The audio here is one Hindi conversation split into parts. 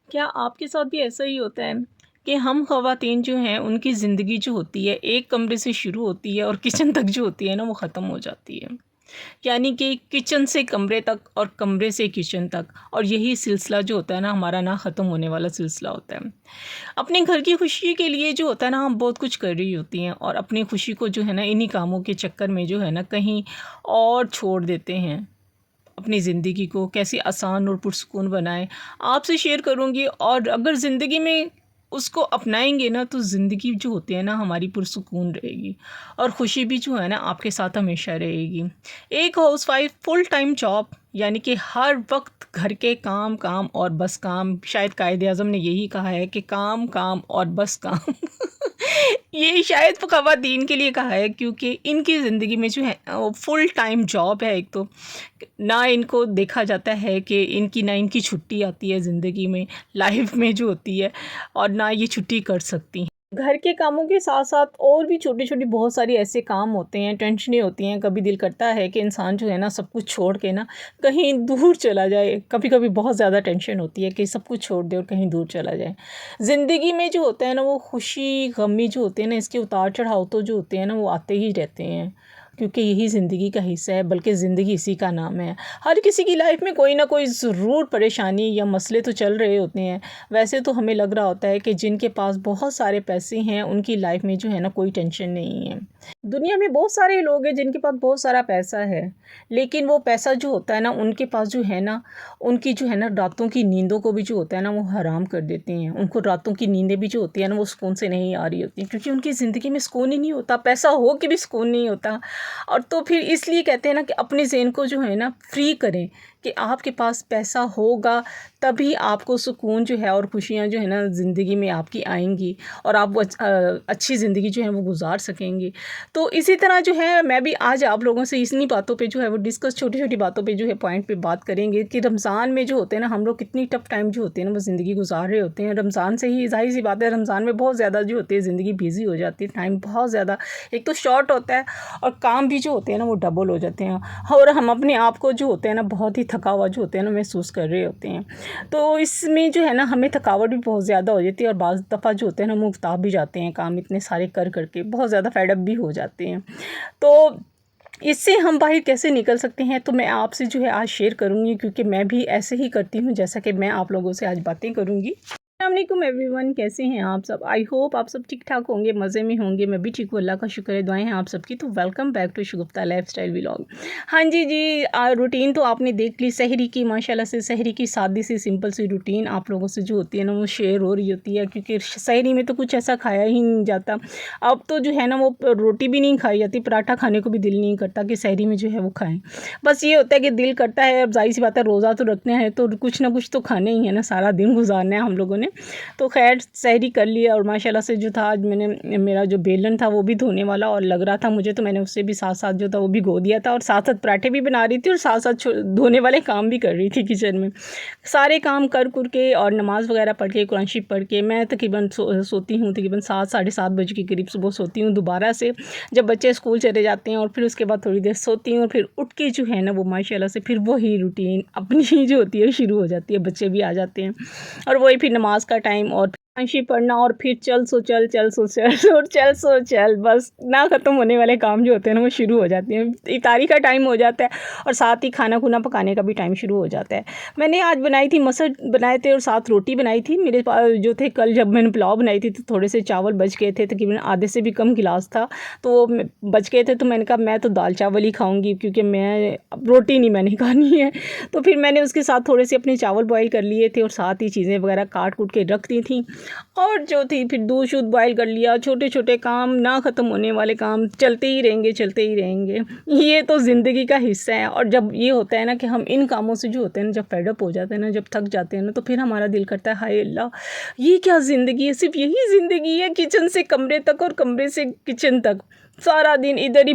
क्या आपके साथ भी ऐसा ही होता है कि हम ख़वातीन जो हैं उनकी ज़िंदगी जो होती है एक कमरे से शुरू होती है और किचन तक जो होती है ना वो ख़त्म हो जाती है। यानी कि किचन से कमरे तक और कमरे से किचन तक, और यही सिलसिला जो होता है ना हमारा ना ख़त्म होने वाला सिलसिला होता है। अपने घर की खुशी के लिए जो होता है ना हम बहुत कुछ कर रही होती हैं और अपनी खुशी को जो है ना इन्हीं कामों के चक्कर में जो है ना कहीं और छोड़ देते हैं। अपनी ज़िंदगी को कैसे आसान और पुरसुकून बनाएँ, आपसे शेयर करूँगी। और अगर ज़िंदगी में उसको अपनाएँगे ना तो ज़िंदगी जो होती है ना हमारी पुरसुकून रहेगी और खुशी भी जो है ना आपके साथ हमेशा रहेगी। एक हाउसवाइफ़ फुल टाइम जॉब, यानी कि हर वक्त घर के काम, काम और बस काम। शायद कायदे-आज़म ने यही कहा है कि काम, काम और बस काम। ये शायद ख़वातीन के लिए कहा है क्योंकि इनकी ज़िंदगी में जो है फुल टाइम जॉब है एक तो। ना इनको देखा जाता है कि इनकी ना इनकी छुट्टी आती है ज़िंदगी में, लाइफ में जो होती है, और ना ये छुट्टी कर सकती हैं। घर के कामों के साथ-साथ और भी छोटे-छोटे बहुत सारे ऐसे काम होते हैं, टेंशनें होती हैं। कभी दिल करता है कि इंसान जो है ना सब कुछ छोड़ के ना कहीं दूर चला जाए। कभी-कभी बहुत ज़्यादा टेंशन होती है कि सब कुछ छोड़ दे और कहीं दूर चला जाए। ज़िंदगी में जो होता है ना वो खुशी, गमी जो होते हैं ना इसके उतार-चढ़ाव तो जो होते हैं ना वो आते ही रहते हैं, क्योंकि यही ज़िंदगी का हिस्सा है, बल्कि ज़िंदगी इसी का नाम है। हर किसी की लाइफ में कोई ना कोई ज़रूर परेशानी या मसले तो चल रहे होते हैं। वैसे तो हमें लग रहा होता है कि जिनके पास बहुत सारे पैसे हैं उनकी लाइफ में जो है ना कोई टेंशन नहीं है। दुनिया में बहुत सारे लोग हैं जिनके पास बहुत सारा पैसा है, लेकिन वो पैसा जो होता है ना उनके पास जो है ना, उनकी जो है ना रातों की नींदों को भी जो होता है ना वो हराम कर देते हैं। उनको रातों की नींदें भी जो होती है ना वो सुकून से नहीं आ रही होती, क्योंकि उनकी ज़िंदगी में सुकून ही नहीं होता, पैसा हो के भी सुकून नहीं होता। और तो फिर इसलिए कहते हैं ना कि अपने ज़हन को जो है ना फ्री करें, कि आपके पास पैसा होगा तभी आपको सुकून जो है और खुशियाँ जो है ना ज़िंदगी में आपकी आएँगी, और आप वो अच्छी ज़िंदगी जो है वो गुज़ार सकेंगे। तो इसी तरह जो है मैं भी आज आप लोगों से इन्हीं बातों पे जो है वो डिस्कस, छोटी-छोटी बातों पे जो है पॉइंट पे बात करेंगे कि रमज़ान में जो होते हैं ना हम लोग कितनी टफ़ टाइम जो होते हैं ना वो ज़िंदगी गुज़ार रहे होते हैं। रमज़ान से ही ज़ाहिर-सी बात है, रमज़ान में बहुत ज़्यादा जो होती है ज़िंदगी बिज़ी हो जाती है, टाइम बहुत ज़्यादा एक तो शॉर्ट होता है और काम भी जो होते हैं ना वो डबल हो जाते हैं, और हम अपने आप को जो होते हैं ना बहुत ही थका हुआ जो होते हैं ना महसूस कर रहे होते हैं। तो इसमें जो है ना हमें थकावट भी बहुत ज़्यादा हो जाती है, और बाज़ दफ़ा जो होते हैं ना मुँह ताब भी जाते हैं, काम इतने सारे कर के बहुत ज़्यादा फेड अप भी हो जाते हैं। तो इससे हम बाहर कैसे निकल सकते हैं, तो मैं आपसे जो है आज शेयर करूँगी, क्योंकि मैं भी ऐसे ही करती हूँ जैसा कि मैं आप लोगों से आज बातें करूँगी। अस्सलाम वालेकुम एवरीवन, कैसे हैं आप सब? आई होप आप सब ठीक-ठाक होंगे, मज़े में होंगे। मैं भी ठीक हूँ, अल्लाह का शुक्र है, दुआएँ हैं आप सबकी। तो welcome back to Shagufta lifestyle vlog. हाँ जी, रूटीन तो आपने देख ली सहरी की, माशाल्लाह से सहरी की सादी सी सिंपल सी रूटीन आप लोगों से जो होती है ना वो शेयर हो रही होती है, क्योंकि सहरी में तो कुछ ऐसा खाया ही नहीं जाता। अब तो जो है ना वो रोटी भी नहीं खाई जाती, पराठा खाने को भी दिल नहीं करता कि सहरी में जो है वो खाएँ। बस ये होता है कि दिल करता है, अब ज़ाहिर-सी बात है रोज़ा तो रखना है तो कुछ ना कुछ तो खाना ही है ना, सारा दिन गुज़ारना है हम लोगों ने। तो ख़ैर सहरी कर लिया, और माशाल्लाह से जो था आज मैंने मेरा जो बेलन था वो भी धोने वाला और लग रहा था मुझे, तो मैंने उससे भी साथ-साथ जो था वो भी धो दिया था, और साथ-साथ पराठे भी बना रही थी और साथ-साथ धोने वाले काम भी कर रही थी किचन में। सारे काम कर के और नमाज़ वग़ैरह पढ़ के, कुरान शरीफ पढ़ के मैं तकरीबन सोती हूँ तकरीबन 7 साढ़े 7 बजे के करीब सुबह सोती हूँ दोबारा से, जब बच्चे स्कूल चले जाते हैं, और फिर उसके बाद थोड़ी देर सोती हूँ, और फिर उठ के जो है ना वो माशाल्लाह से फिर वही रूटीन अपनी ही जो होती है शुरू हो जाती है। बच्चे भी आ जाते हैं और वही फिर नमाज़ का टाइम, और कुरान पढ़ना, और फिर चल सो चल, चल सो चल और चल सो चल, बस ना ख़त्म होने वाले काम जो होते हैं ना वो शुरू हो जाते हैं। इफ्तारी का टाइम हो जाता है और साथ ही खाना-खुना पकाने का भी टाइम शुरू हो जाता है। मैंने आज बनाई थी मसर बनाए थे और साथ रोटी बनाई थी। मेरे पास जो थे कल जब मैंने पुलाव बनाई थी तो थोड़े से चावल बच गए थे, तकरीबन आधे से भी कम गिलास था, तो बच गए थे, तो मैंने कहा मैं तो दाल चावल ही खाऊँगी, क्योंकि मैं अब रोटी नहीं मैंने खानी है। तो फिर मैंने उसके साथ थोड़े से अपने चावल बॉयल कर लिए थे और साथ ही चीज़ें वगैरह काट-कूट के रख दी थी, और जो थी फिर दूध-शूध बॉयल कर लिया। छोटे-छोटे काम, ना ख़त्म होने वाले काम चलते ही रहेंगे, चलते ही रहेंगे। ये तो ज़िंदगी का हिस्सा है, और जब ये होता है ना कि हम इन कामों से जो होते हैं ना जब फेड अप हो जाते हैं ना, जब थक जाते हैं ना, तो फिर हमारा दिल करता है हाय अल्लाह! ये क्या ज़िंदगी है? सिर्फ़ यही ज़िंदगी है, किचन से कमरे तक और कमरे से किचन तक। सारा दिन इधर ही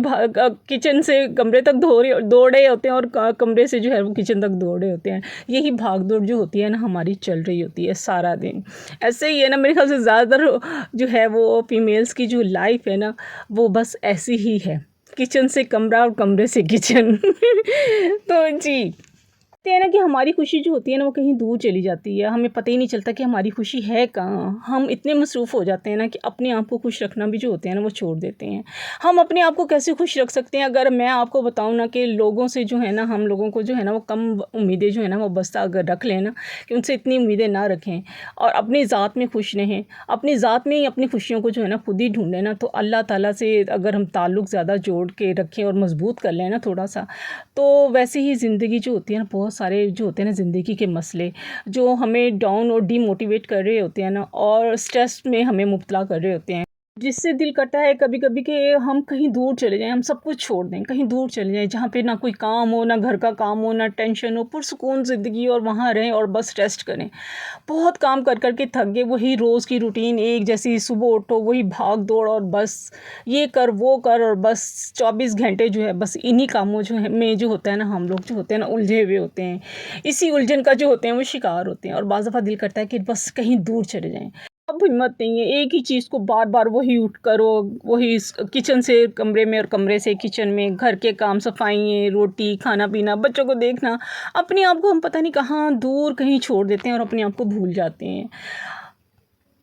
किचन से कमरे तक दौड़ रहे होते हैं, और कमरे से जो है वो किचन तक दौड़ रहे होते हैं। यही भाग-दौड़ जो होती है ना हमारी चल रही होती है सारा दिन। ऐसे ही है ना, मेरे ख़्याल से ज़्यादातर जो है वो फीमेल्स की जो लाइफ़ है ना वो बस ऐसी ही है, किचन से कमरा और कमरे से किचन। तो जी। कहते हैं ना कि हमारी खुशी जो होती है ना वो कहीं दूर चली जाती है, हमें पता ही नहीं चलता कि हमारी खुशी है कहाँ। हम इतने मसरूफ़ हो जाते हैं ना कि अपने आप को खुश रखना भी जो होते हैं ना वो छोड़ देते हैं। हम अपने आप को कैसे खुश रख सकते हैं? अगर मैं आपको बताऊँ ना कि लोगों से जो है ना, हम लोगों को जो है ना वो कम उम्मीदें जो है ना वो बस अगर रख लें ना, कि उनसे इतनी उम्मीदें ना रखें और अपनी ज़ात में खुश रहें, अपनी ज़ात में ही अपनी खुशियों को जो है ना खुद ही ढूँढें ना, तो अल्लाह ताला से अगर हम ताल्लुक़ ज़्यादा जोड़ के रखें और मज़बूत कर लें ना थोड़ा-सा, तो वैसे ही ज़िंदगी जो होती है ना, बहुत सारे जो होते हैं ना ज़िंदगी के मसले जो हमें डाउन और डीमोटिवेट कर रहे होते हैं ना, और स्ट्रेस में हमें मुब्तला कर रहे होते हैं, जिससे दिल करता है कभी-कभी कि हम कहीं दूर चले जाएँ, हम सब कुछ छोड़ दें, कहीं दूर चले जाएँ जहाँ पे ना कोई काम हो, ना घर का काम हो, ना टेंशन हो, पुरसुकून ज़िंदगी, और वहाँ रहें और बस रेस्ट करें। बहुत काम कर के थक गए, वही रोज़ की रूटीन एक जैसी, सुबह उठो वही भाग-दौड़ और बस ये कर, वो कर, और बस 24 घंटे जो है बस इन्हीं कामों जो है में जो होता है ना, हम लोग जो होते हैं ना उलझे हुए होते हैं। इसी उलझन का जो होते हैं वो शिकार होते हैं, और बाज़ दफ़ा दिल करता है कि बस कहीं दूर चले जाएँ। अब हिम्मत नहीं है, एक ही चीज़ को बार-बार वही उठ करो, वही किचन से कमरे में और कमरे से किचन में, घर के काम, सफाइयाँ, रोटी, खाना-पीना, बच्चों को देखना, अपने आप को हम पता नहीं कहाँ दूर कहीं छोड़ देते हैं और अपने आप को भूल जाते हैं।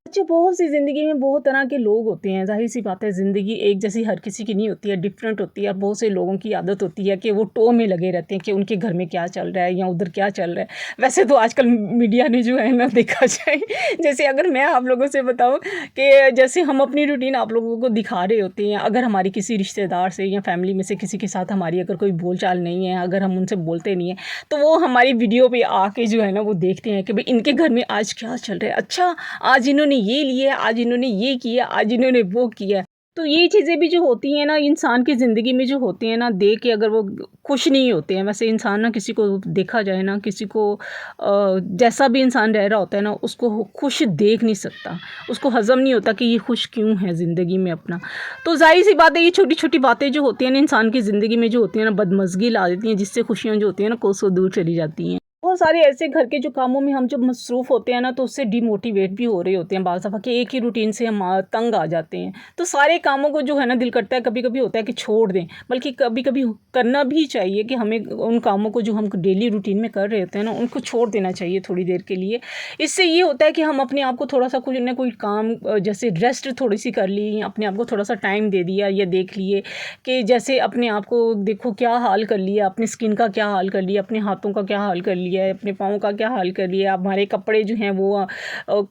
अच्छा, बहुत सी ज़िंदगी में बहुत तरह के लोग होते हैं, ज़ाहिर-सी बात है ज़िंदगी एक जैसी हर किसी की नहीं होती है, डिफरेंट होती है, और बहुत से लोगों की आदत होती है कि वो टो में लगे रहते हैं कि उनके घर में क्या चल रहा है या उधर क्या चल रहा है। वैसे तो आजकल मीडिया ने जो है ना देखा जाए, जैसे अगर मैं आप लोगों से बताऊँ कि जैसे हम अपनी रूटीन आप लोगों को दिखा रहे होते हैं, अगर हमारी किसी रिश्तेदार से या फैमिली में से किसी के साथ हमारी अगर कोई बोल-चाल नहीं है, अगर हम उनसे बोलते नहीं हैं, तो वो हमारी वीडियो पे आके जो है ना वो देखते हैं कि भई इनके घर में आज क्या चल रहा है? अच्छा, आज इन्होंने ये लिया, आज इन्होंने ये किया, आज इन्होंने वो किया। तो ये चीज़ें भी जो होती हैं ना इंसान की ज़िंदगी में जो होती हैं ना, देख के अगर वो खुश नहीं होते हैं। वैसे इंसान ना किसी को देखा जाए ना, किसी को जैसा भी इंसान रह रहा होता है ना, उसको खुश देख नहीं सकता। उसको हज़म नहीं होता कि ये खुश क्यों है ज़िंदगी में अपना। तो ज़ाहिर-सी बात है, ये छोटी-छोटी बातें जो होती हैं ना इंसान की ज़िंदगी में जो होती हैं ना, बदमज़गी ला देती हैं, जिससे खुशियाँ जो होती हैं ना कोसों दूर चली जाती हैं। बहुत सारे ऐसे घर के जो कामों में हम जब मसरूफ़ होते हैं ना, तो उससे डिमोटिवेट भी हो रहे होते हैं बाज़ दफ़ा कि एक ही रूटीन से हम तंग आ जाते हैं। तो सारे कामों को जो है ना दिल करता है कभी-कभी होता है कि छोड़ दें, बल्कि कभी-कभी करना भी चाहिए कि हमें उन कामों को जो हम डेली रूटीन में कर रहे होते हैं ना, उनको छोड़ देना चाहिए थोड़ी देर के लिए। इससे ये होता है कि हम अपने आप को थोड़ा-सा कोई ना कोई काम जैसे रेस्ट थोड़ी-सी कर ली, अपने आप को थोड़ा-सा टाइम दे दिया, या देख लिए कि जैसे अपने आप को देखो क्या हाल कर लिया, अपनी स्किन का क्या हाल कर लिया, अपने हाथों का क्या हाल कर लिया है, अपने पाँव का क्या हाल कर लिया, हमारे कपड़े जो हैं वो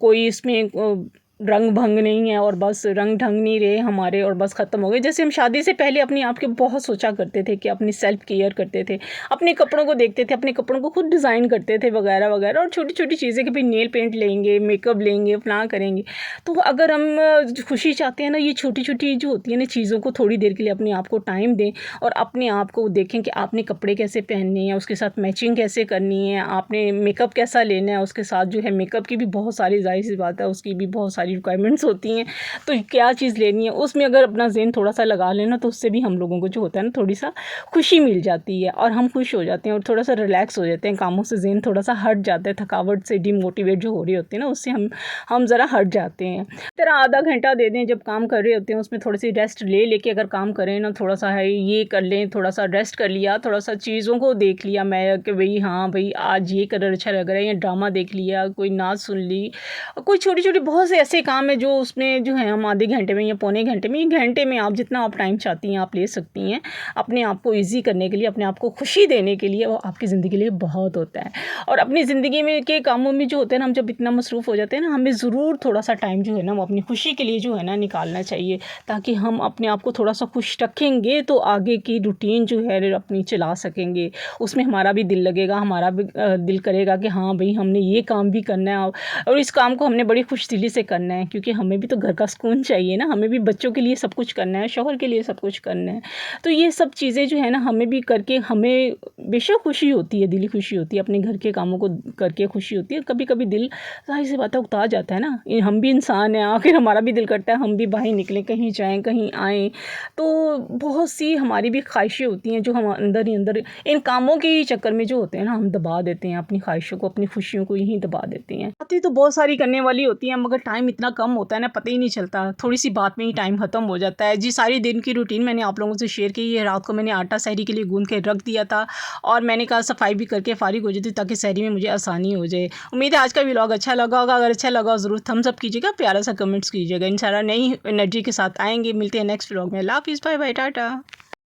कोई इसमें रंग भंग नहीं है, और बस रंग ढंग नहीं रहे हमारे और बस ख़त्म हो गए। जैसे हम शादी से पहले अपने आप के बहुत सोचा करते थे कि अपनी सेल्फ केयर करते थे, अपने कपड़ों को देखते थे, अपने कपड़ों को खुद डिज़ाइन करते थे वगैरह वगैरह, और छोटी-छोटी चीज़ें कि भाई नेल पेंट लेंगे, मेकअप लेंगे, फलां करेंगे। तो अगर हम खुशी चाहते हैं ना, ये छोटी-छोटी जो होती है ना चीज़ों को थोड़ी देर के लिए अपने आप को टाइम दें, और अपने आप को देखें कि आपने कपड़े कैसे पहनने हैं, उसके साथ मैचिंग कैसे करनी है, आपने मेकअप कैसा लेना है, उसके साथ जो है मेकअप की भी बहुत सारी ज़ाहिर-सी बात है, उसकी भी बहुत सारी रिक्वायरमेंट्स होती हैं। तो क्या चीज़ लेनी है, उसमें अगर अपना ज़हन थोड़ा-सा लगा लें ना, तो उससे भी हम लोगों को जो होता है ना थोड़ी-सा खुशी मिल जाती है, और हम खुश हो जाते हैं और थोड़ा-सा रिलैक्स हो जाते हैं, कामों से ज़हन थोड़ा-सा हट जाता है, थकावट से डिमोटिवेट जो हो रही होती है ना, उससे हम ज़रा हट जाते हैं। तरह आधा घंटा दे दें जब काम कर रहे होते हैं, उसमें थोड़ी-सी रेस्ट लेके अगर काम करें ना, थोड़ा-सा है ये कर लें, थोड़ा-सा रेस्ट कर लिया, थोड़ा-सा चीज़ों को देख लिया मैं कि भई हाँ, भई आज ये कलर अच्छा लग रहा है, या ड्रामा देख लिया, कोई नाच सुन ली, कोई छोटी-छोटी बहुत से ऐसे काम हैं जो उसमें जो है हम आधे घंटे में या पौने घंटे में, 1 घंटे में आप जितना आप टाइम चाहती हैं आप ले सकती हैं। अपने आप को ईज़ी करने के लिए, अपने आप को खुशी देने के लिए, वो आपकी ज़िंदगी के लिए बहुत होता है। और अपनी ज़िंदगी में के कामों में जो होते हैं ना, हम जब इतना मसरूफ़ हो जाते हैं ना, हमें ज़रूर थोड़ा-सा टाइम जो है ना वो अपनी खुशी के लिए जो है ना निकालना चाहिए, ताकि हम अपने आप को थोड़ा-सा खुश रखेंगे तो आगे की रूटीन जो है अपनी चला सकेंगे। उसमें हमारा भी दिल लगेगा, हमारा भी दिल करेगा कि हाँ भई हमने ये काम भी करना है, और इस काम को हमने बड़ी खुशदिली से करना है, क्योंकि हमें भी तो घर का सुकून चाहिए ना, हमें भी बच्चों के लिए सब कुछ करना है, शौहर के लिए सब कुछ करना है। तो ये सब चीज़ें जो है ना हमें भी करके, हमें बेशक खुशी होती है, दिली खुशी होती है, अपने घर के कामों को करके खुशी होती है। कभी-कभी दिल ज़ाहिर-सी बात है उकता जाता है ना, ये हम भी इंसान हैं, आखिर हमारा भी दिल करता है हम भी बाहर निकलें, कहीं जाएँ, कहीं आएँ। तो बहुत सी हमारी भी ख्वाहिशें होती हैं जो हम अंदर ही अंदर इन कामों के चक्कर में जो होते हैं ना, हम दबा देते हैं अपनी ख्वाहिशों को, अपनी खुशियों को यहीं दबा देते हैं। बातें तो बहुत सारी करने वाली होती हैं, मगर टाइम इतना कम होता है ना, पता ही नहीं चलता, थोड़ी सी बात में ही टाइम ख़त्म हो जाता है जी। सारी दिन की रूटीन मैंने आप लोगों से शेयर की है। रात को मैंने आटा सहरी के लिए गूँध के रख दिया था और मैंने कहा सफाई भी करके फ़ारिग हो जाती ताकि सहरी में मुझे आसानी हो जाए। उम्मीद है आज का व्लॉग अच्छा लगा होगा। अगर अच्छा लगा ज़रूर थम्स अप कीजिएगा, प्यारा सा कमेंट्स कीजिएगा। इंशाल्लाह नई एनर्जी के साथ आएँगे। मिलते हैं नेक्स्ट व्लॉग में। अल्लाह हाफ़िज़, बाय बाय, टाटा।